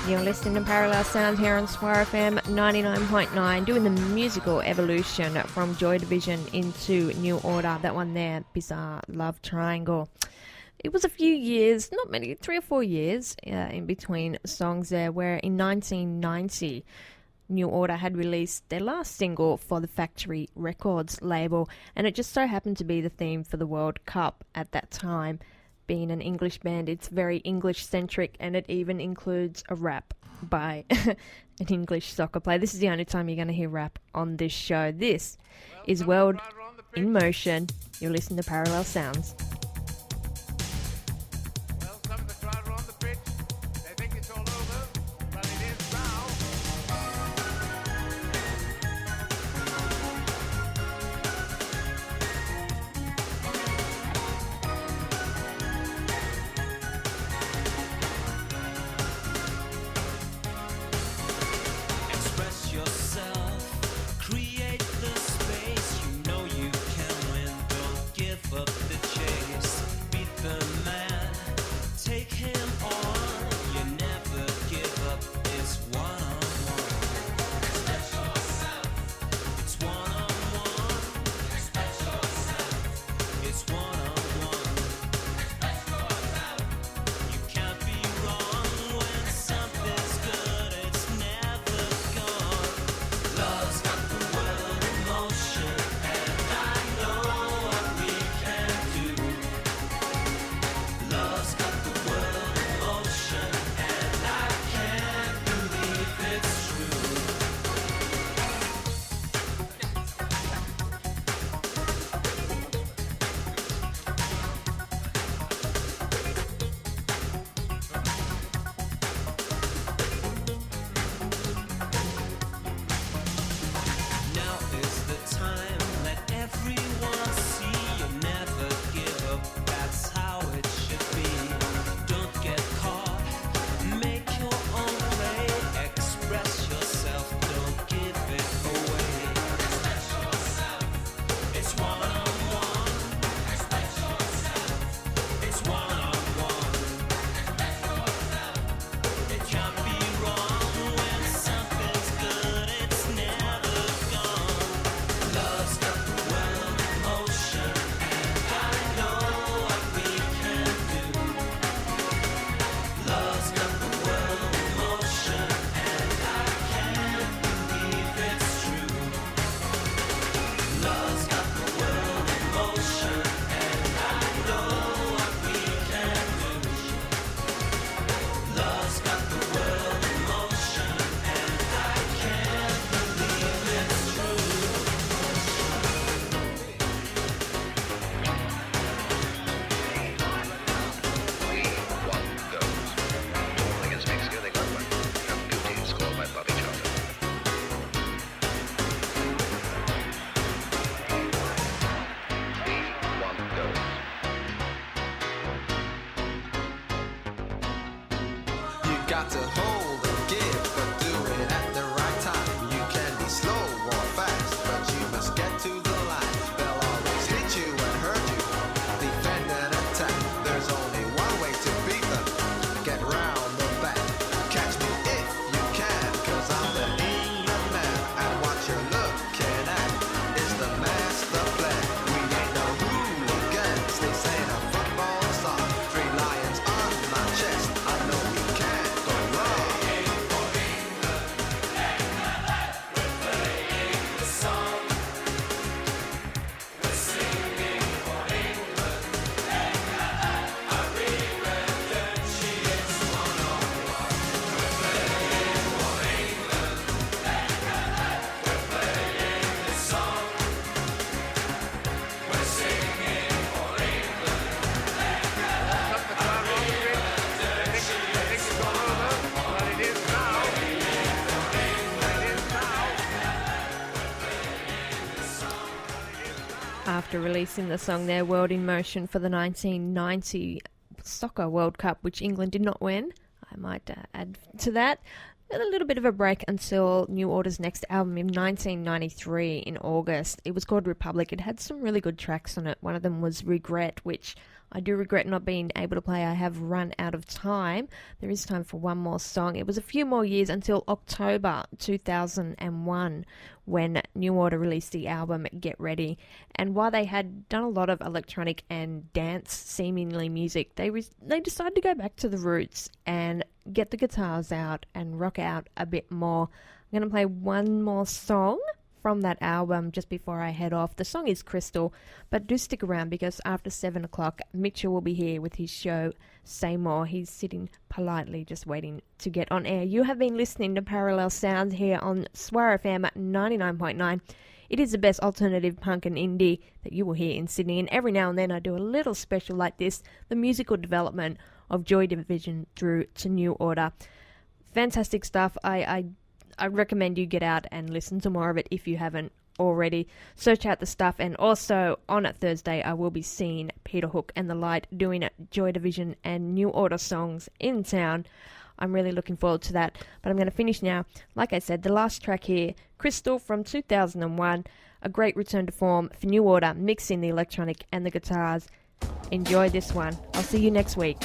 You're listening to Parallel Sound here on Swire FM 99.9, doing the musical evolution from Joy Division into New Order. That one there, Bizarre Love Triangle. It was a few years, not many, 3 or 4 years in between songs there, where in 1990, New Order had released their last single for the Factory Records label, and it just so happened to be the theme for the World Cup at that time. Being an English band, it's very English-centric, and it even includes a rap by an English soccer player. This is the only time you're going to hear rap on this show. This is World in Motion. You're listening to Parallel Sounds. Got to hold and give, but do it at the right time. You can be slow or fast, but you must get to the line. They'll always hit you and hurt you, defend and attack. There's only one way to beat them, get round the back. Catch me if you can, cause I'm the England man. And what you're looking at is the master plan. We ain't no hooligans, this ain't a football song. 3 lions on my chest, I know we can. After releasing the song there, World in Motion, for the 1990 Soccer World Cup, which England did not win, I might add to that, And a little bit of a break until New Order's next album in 1993 in August. It was called Republic. It had some really good tracks on it. One of them was Regret, which I do regret not being able to play. I have run out of time. There is time for one more song. It was a few more years until October 2001 when New Order released the album Get Ready. And while they had done a lot of electronic and dance, seemingly music, they decided to go back to the roots and get the guitars out and rock out a bit more. I'm going to play one more song from that album just before I head off. The song is Crystal, but do stick around because after 7 o'clock, Mitchell will be here with his show Say More. He's sitting politely just waiting to get on air. You have been listening to Parallel Sounds here on Swar FM 99.9. It is the best alternative punk and indie that you will hear in Sydney, and every now and then I do a little special like this, the musical development of Joy Division through to New Order. Fantastic stuff. I recommend you get out and listen to more of it if you haven't already. Search out the stuff, and also on a Thursday I will be seeing Peter Hook and the Light doing Joy Division and New Order songs in town. I'm really looking forward to that, but I'm going to finish now. Like I said, the last track here, Crystal from 2001, a great return to form for New Order, mixing the electronic and the guitars. Enjoy this one. I'll see you next week.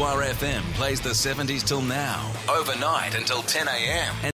Warsaw FM plays the 70s till now, overnight until 10 a.m.